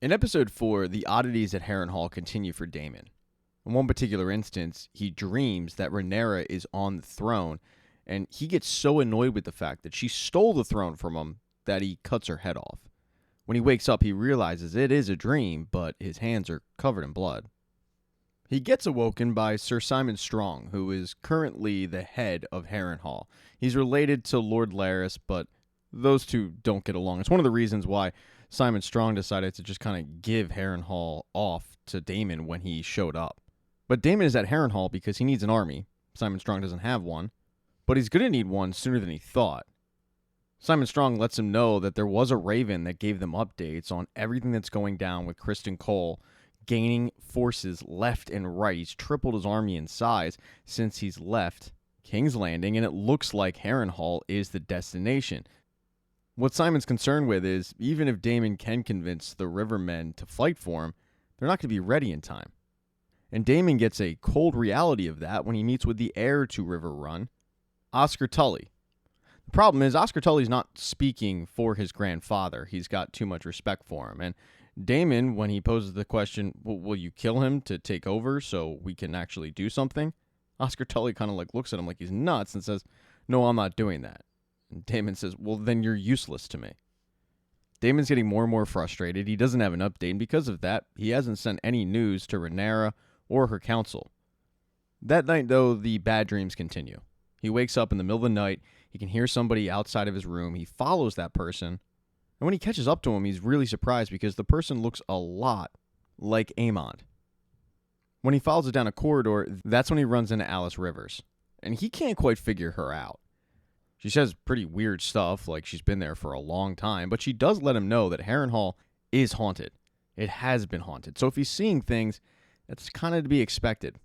In episode 4, the oddities at Harrenhal continue for Damon. In one particular instance, he dreams that Rhaenyra is on the throne, and he gets so annoyed with the fact that she stole the throne from him that he cuts her head off. When he wakes up, he realizes it is a dream, but his hands are covered in blood. He gets awoken by Sir Simon Strong, who is currently the head of Harrenhal. He's related to Lord Larys, but those two don't get along. It's one of the reasons why Simon Strong decided to just kind of give Harrenhal off to Damon when he showed up. But Damon is at Harrenhal because he needs an army. Simon Strong doesn't have one, but he's going to need one sooner than he thought. Simon Strong lets him know that there was a raven that gave them updates on everything that's going down with Criston Cole gaining forces left and right. He's tripled his army in size since he's left King's Landing, and it looks like Harrenhal is the destination. What Simon's concerned with is, even if Damon can convince the Rivermen to fight for him, they're not going to be ready in time. And Damon gets a cold reality of that when he meets with the heir to River Run, Oscar Tully. The problem is, Oscar Tully's not speaking for his grandfather. He's got too much respect for him. And Damon, when he poses the question, will you kill him to take over so we can actually do something? Oscar Tully kind of looks at him like he's nuts and says, no, I'm not doing that. And Damon says, well, then you're useless to me. Damon's getting more and more frustrated. He doesn't have an update, and because of that, he hasn't sent any news to Rhaenyra or her council. That night, though, the bad dreams continue. He wakes up in the middle of the night. He can hear somebody outside of his room. He follows that person. And when he catches up to him, he's really surprised because the person looks a lot like Aemon. When he follows it down a corridor, that's when he runs into Alice Rivers. And he can't quite figure her out. She says pretty weird stuff, like she's been there for a long time, but she does let him know that Harrenhal is haunted. It has been haunted. So if he's seeing things, that's kind of to be expected.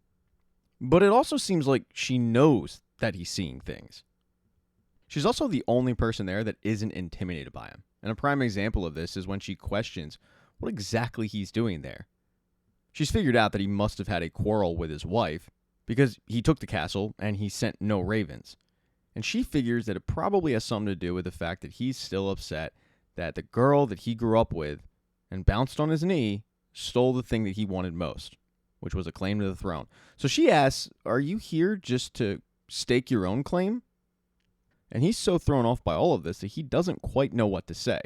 But it also seems like she knows that he's seeing things. She's also the only person there that isn't intimidated by him. And a prime example of this is when she questions what exactly he's doing there. She's figured out that he must have had a quarrel with his wife because he took the castle and he sent no ravens. And she figures that it probably has something to do with the fact that he's still upset that the girl that he grew up with and bounced on his knee stole the thing that he wanted most, which was a claim to the throne. So she asks, are you here just to stake your own claim? And he's so thrown off by all of this that he doesn't quite know what to say.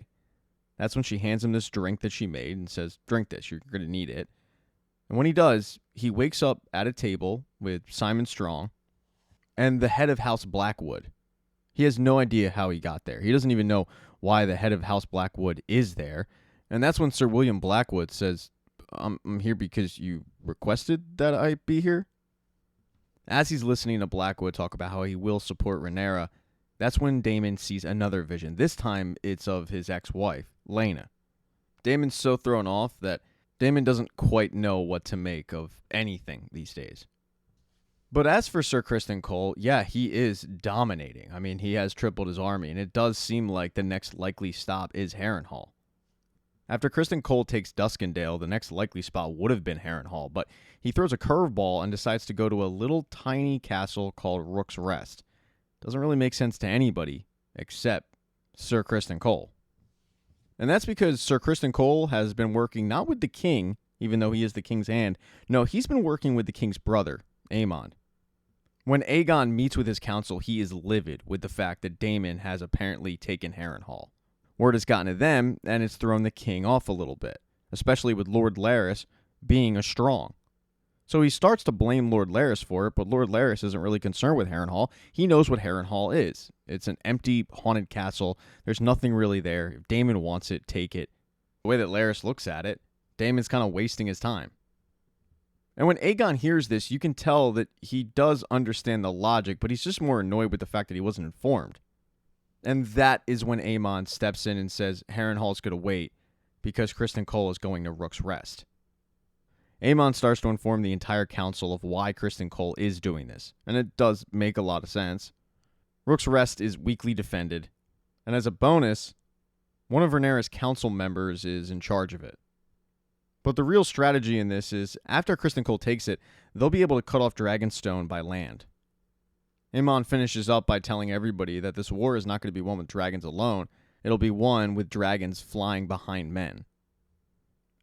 That's when she hands him this drink that she made and says, drink this, you're going to need it. And when he does, he wakes up at a table with Simon Strong and the head of House Blackwood. He has no idea how he got there. He doesn't even know why the head of House Blackwood is there. And that's when Sir William Blackwood says, I'm here because you requested that I be here. As he's listening to Blackwood talk about how he will support Rhaenyra, that's when Damon sees another vision. This time, it's of his ex-wife, Laena. Damon's so thrown off that Damon doesn't quite know what to make of anything these days. But as for Sir Criston Cole, yeah, he is dominating. I mean, he has tripled his army, and it does seem like the next likely stop is Harrenhal. After Criston Cole takes Duskendale, the next likely spot would have been Harrenhal, but he throws a curveball and decides to go to a little tiny castle called Rook's Rest. Doesn't really make sense to anybody except Sir Criston Cole. And that's because Sir Criston Cole has been working not with the king, even though he is the king's hand. No, he's been working with the king's brother, Aemon. When Aegon meets with his council, he is livid with the fact that Damon has apparently taken Harrenhal. Word has gotten to them, and it's thrown the king off a little bit, especially with Lord Larys being a strong. So he starts to blame Lord Larys for it, but Lord Larys isn't really concerned with Harrenhal. He knows what Harrenhal is. It's an empty, haunted castle. There's nothing really there. If Damon wants it, take it. The way that Larys looks at it, Damon's kind of wasting his time. And when Aegon hears this, you can tell that he does understand the logic, but he's just more annoyed with the fact that he wasn't informed. And that is when Aemon steps in and says Harrenhal's going to wait because Criston Cole is going to Rook's Rest. Aemon starts to inform the entire council of why Criston Cole is doing this, and it does make a lot of sense. Rook's Rest is weakly defended, and as a bonus, one of Rhaenyra's council members is in charge of it. But the real strategy in this is, after Criston Cole takes it, they'll be able to cut off Dragonstone by land. Aemon finishes up by telling everybody that this war is not going to be won with dragons alone, it'll be won with dragons flying behind men.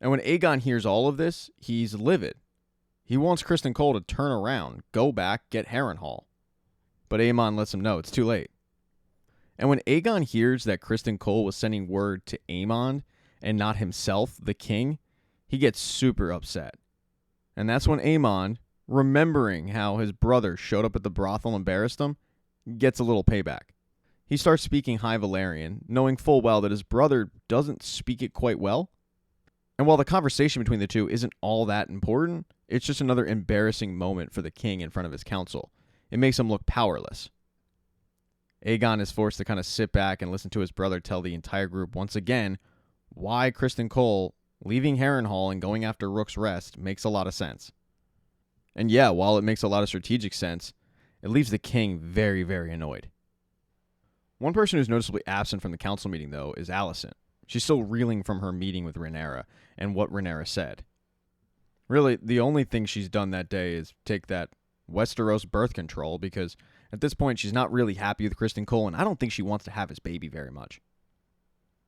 And when Aegon hears all of this, he's livid. He wants Criston Cole to turn around, go back, get Harrenhal. But Aemon lets him know it's too late. And when Aegon hears that Criston Cole was sending word to Aemon and not himself, the king, he gets super upset. And that's when Aemon, remembering how his brother showed up at the brothel and embarrassed him, gets a little payback. He starts speaking High Valyrian, knowing full well that his brother doesn't speak it quite well. And while the conversation between the two isn't all that important, it's just another embarrassing moment for the king in front of his council. It makes him look powerless. Aegon is forced to kind of sit back and listen to his brother tell the entire group once again why Criston Cole leaving Harrenhal and going after Rook's Rest makes a lot of sense. And yeah, while it makes a lot of strategic sense, it leaves the king very, very annoyed. One person who's noticeably absent from the council meeting, though, is Alicent. She's still reeling from her meeting with Rhaenyra and what Rhaenyra said. Really, the only thing she's done that day is take that Westeros birth control, because at this point she's not really happy with Criston Cole, and I don't think she wants to have his baby very much.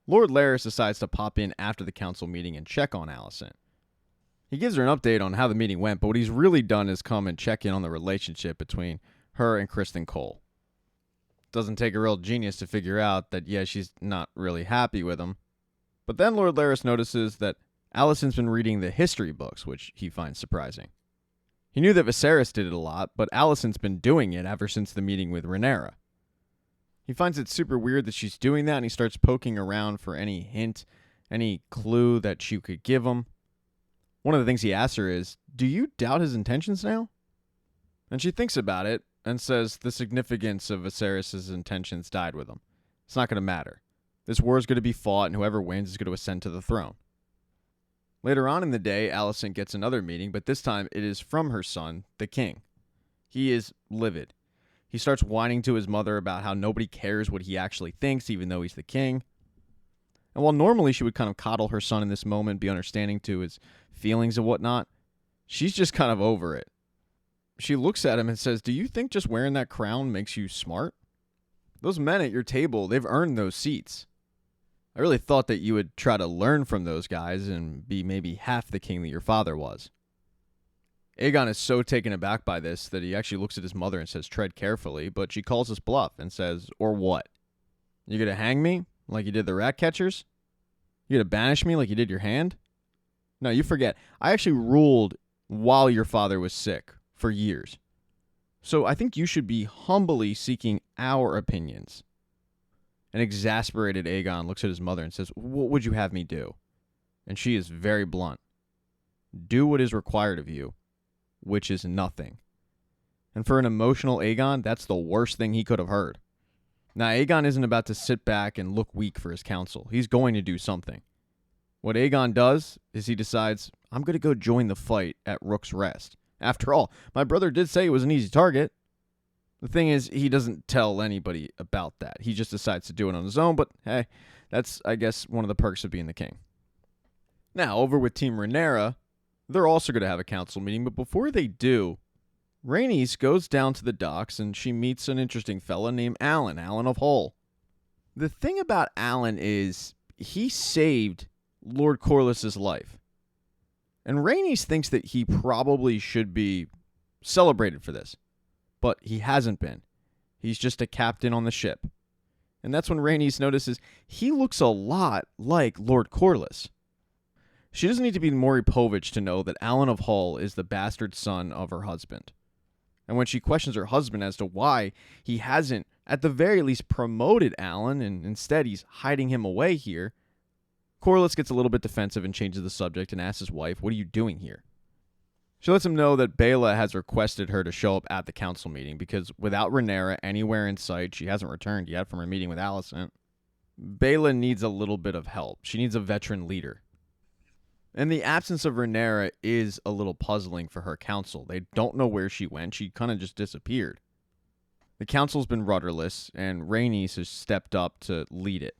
Lord Larys decides to pop in after the council meeting and check on Alicent. He gives her an update on how the meeting went, but what he's really done is come and check in on the relationship between her and Criston Cole. Doesn't take a real genius to figure out that, yeah, she's not really happy with him. But then Lord Larys notices that Alicent's been reading the history books, which he finds surprising. He knew that Viserys did it a lot, but Alicent's been doing it ever since the meeting with Rhaenyra. He finds it super weird that she's doing that, and he starts poking around for any hint, any clue that she could give him. One of the things he asks her is, "Do you doubt his intentions now?" And she thinks about it and says the significance of Viserys' intentions died with him. It's not going to matter. This war is going to be fought, and whoever wins is going to ascend to the throne. Later on in the day, Alicent gets another meeting, but this time it is from her son, the king. He is livid. He starts whining to his mother about how nobody cares what he actually thinks, even though he's the king. And while normally she would kind of coddle her son in this moment, be understanding to his feelings and whatnot, she's just kind of over it. She looks at him and says, "Do you think just wearing that crown makes you smart? Those men at your table, they've earned those seats. I really thought that you would try to learn from those guys and be maybe half the king that your father was." Aegon is so taken aback by this that he actually looks at his mother and says, "Tread carefully," but she calls his bluff and says, "Or what? You gonna hang me like you did the rat catchers? You gonna banish me like you did your hand? No, you forget. I actually ruled while your father was sick for years. So I think you should be humbly seeking our opinions." An exasperated Aegon looks at his mother and says, "What would you have me do?" And she is very blunt. "Do what is required of you, which is nothing." And for an emotional Aegon, that's the worst thing he could have heard. Now, Aegon isn't about to sit back and look weak for his council. He's going to do something. What Aegon does is he decides, I'm going to go join the fight at Rook's Rest. After all, my brother did say it was an easy target. The thing is, he doesn't tell anybody about that. He just decides to do it on his own, but hey, that's, I guess, one of the perks of being the king. Now, over with Team Rhaenyra, they're also going to have a council meeting, but before they do, Rhaenys goes down to the docks and she meets an interesting fella named Alan of Hull. The thing about Alan is he saved Lord Corlys's life. And Rhaenys thinks that he probably should be celebrated for this. But he hasn't been. He's just a captain on the ship. And that's when Rhaenys notices he looks a lot like Lord Corlys. She doesn't need to be Maury Povich to know that Alan of Hull is the bastard son of her husband. And when she questions her husband as to why he hasn't, at the very least, promoted Alan, and instead he's hiding him away here, Corlys gets a little bit defensive and changes the subject and asks his wife, "What are you doing here?" She lets him know that Baela has requested her to show up at the council meeting because without Rhaenyra anywhere in sight, she hasn't returned yet from her meeting with Alicent. Baela needs a little bit of help. She needs a veteran leader. And the absence of Rhaenyra is a little puzzling for her council. They don't know where she went. She kind of just disappeared. The council's been rudderless, and Rhaenys has stepped up to lead it.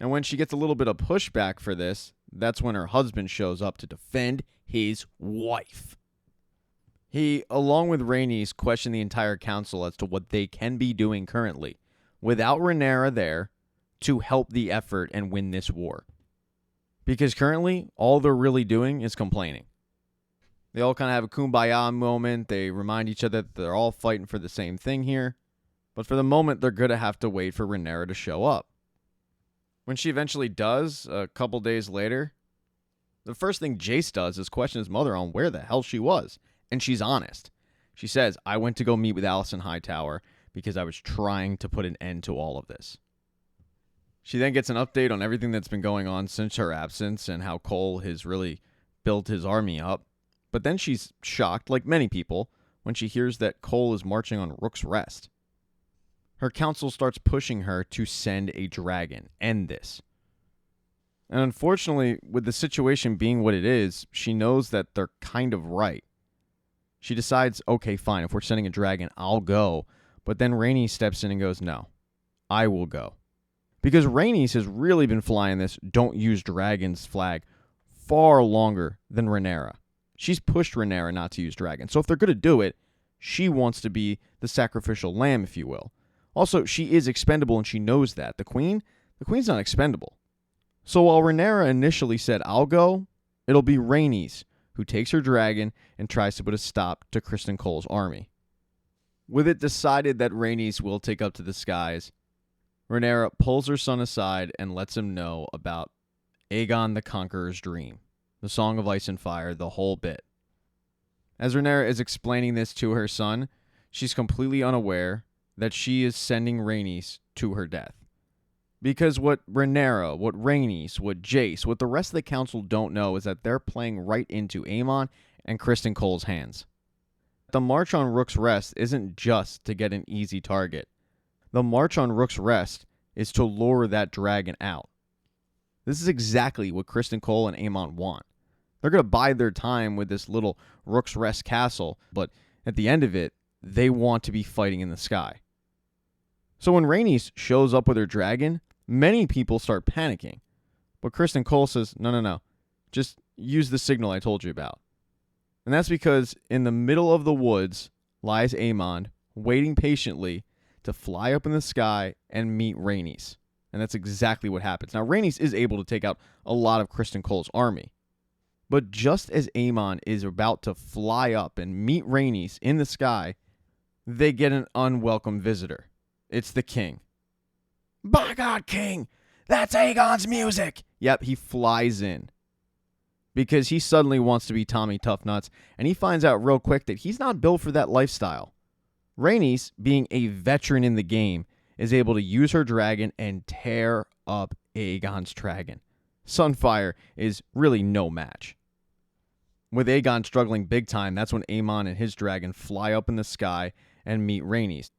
And when she gets a little bit of pushback for this, that's when her husband shows up to defend his wife. He, along with Rhaenys, question the entire council as to what they can be doing currently, without Rhaenyra there, to help the effort and win this war. Because currently, all they're really doing is complaining. They all kind of have a kumbaya moment. They remind each other that they're all fighting for the same thing here. But for the moment, they're going to have to wait for Rhaenyra to show up. When she eventually does, a couple days later, the first thing Jace does is question his mother on where the hell she was. And she's honest. She says, I went to go meet with Alicent Hightower because I was trying to put an end to all of this. She then gets an update on everything that's been going on since her absence and how Cole has really built his army up. But then she's shocked, like many people, when she hears that Cole is marching on Rook's Rest. Her council starts pushing her to send a dragon. End this. And unfortunately, with the situation being what it is, she knows that they're kind of right. She decides, okay, fine, if we're sending a dragon, I'll go. But then Rhaenys steps in and goes, no, I will go. Because Rhaenys has really been flying this don't use dragons flag far longer than Rhaenyra. She's pushed Rhaenyra not to use dragons. So if they're going to do it, she wants to be the sacrificial lamb, if you will. Also, she is expendable and she knows that. The queen's not expendable. So while Rhaenyra initially said, I'll go, it'll be Rhaenys who takes her dragon and tries to put a stop to Criston Cole's army. With it decided that Rhaenys will take up to the skies, Rhaenyra pulls her son aside and lets him know about Aegon the Conqueror's dream, the Song of Ice and Fire, the whole bit. As Rhaenyra is explaining this to her son, she's completely unaware that she is sending Rhaenys to her death. Because what Rhaenyra, what Rhaenys, what Jace, what the rest of the council don't know is that they're playing right into Aemon and Criston Cole's hands. The march on Rook's Rest isn't just to get an easy target. The march on Rook's Rest is to lure that dragon out. This is exactly what Criston Cole and Aemon want. They're going to bide their time with this little Rook's Rest castle, but at the end of it, they want to be fighting in the sky. So when Rhaenys shows up with her dragon, many people start panicking. But Criston Cole says, no. Just use the signal I told you about. And that's because in the middle of the woods lies Aemon, waiting patiently to fly up in the sky and meet Rhaenys. And that's exactly what happens. Now, Rhaenys is able to take out a lot of Criston Cole's army. But just as Aemon is about to fly up and meet Rhaenys in the sky, they get an unwelcome visitor. It's the king. By God, king! That's Aegon's music! Yep, he flies in. Because he suddenly wants to be Tommy Toughnuts, and he finds out real quick that he's not built for that lifestyle. Rhaenys, being a veteran in the game, is able to use her dragon and tear up Aegon's dragon. Sunfire is really no match. With Aegon struggling big time, that's when Aemon and his dragon fly up in the sky and meet Rhaenys.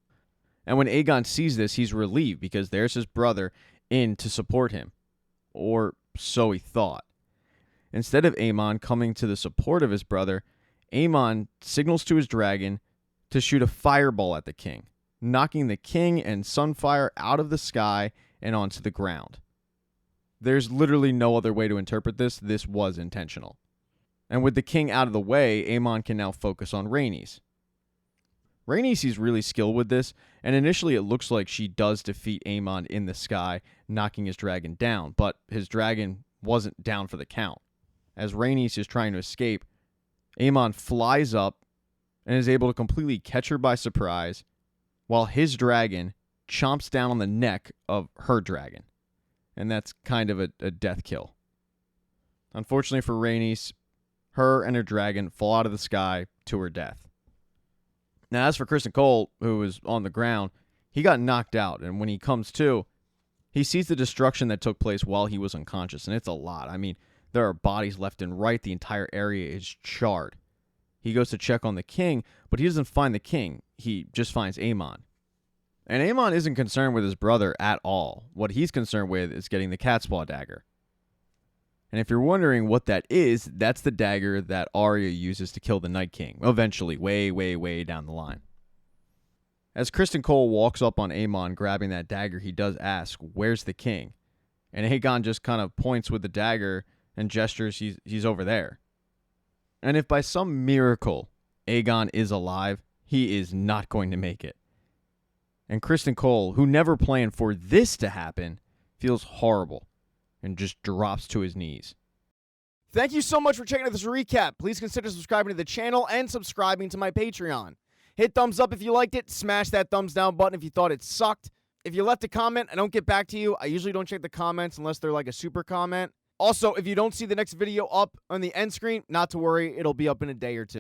And when Aegon sees this, he's relieved because there's his brother in to support him. Or so he thought. Instead of Aemon coming to the support of his brother, Aemon signals to his dragon to shoot a fireball at the king, knocking the king and Sunfire out of the sky and onto the ground. There's literally no other way to interpret this. This was intentional. And with the king out of the way, Aemon can now focus on Rhaenys. Rhaenys is really skilled with this, and initially it looks like she does defeat Aemon in the sky, knocking his dragon down, but his dragon wasn't down for the count. As Rhaenys is trying to escape, Aemon flies up and is able to completely catch her by surprise, while his dragon chomps down on the neck of her dragon. And that's kind of a death kill. Unfortunately for Rhaenys, her and her dragon fall out of the sky to her death. Now, as for Criston Cole, who was on the ground, he got knocked out, and when he comes to, he sees the destruction that took place while he was unconscious, and it's a lot. I mean, there are bodies left and right. The entire area is charred. He goes to check on the king, but he doesn't find the king. He just finds Aemon. And Aemon isn't concerned with his brother at all. What he's concerned with is getting the Catspaw dagger. And if you're wondering what that is, that's the dagger that Arya uses to kill the Night King, eventually, way, way, way down the line. As Criston Cole walks up on Aemon grabbing that dagger, he does ask, where's the king? And Aegon just kind of points with the dagger and gestures he's over there. And if by some miracle Aegon is alive, he is not going to make it. And Criston Cole, who never planned for this to happen, feels horrible. and just drops to his knees. Thank you so much for checking out this recap. Please consider subscribing to the channel and subscribing to my Patreon. Hit thumbs up if you liked it. Smash that thumbs down button if you thought it sucked. If you left a comment, I don't get back to you. I usually don't check the comments unless they're like a super comment. Also, if you don't see the next video up on the end screen, not to worry. It'll be up in a day or two.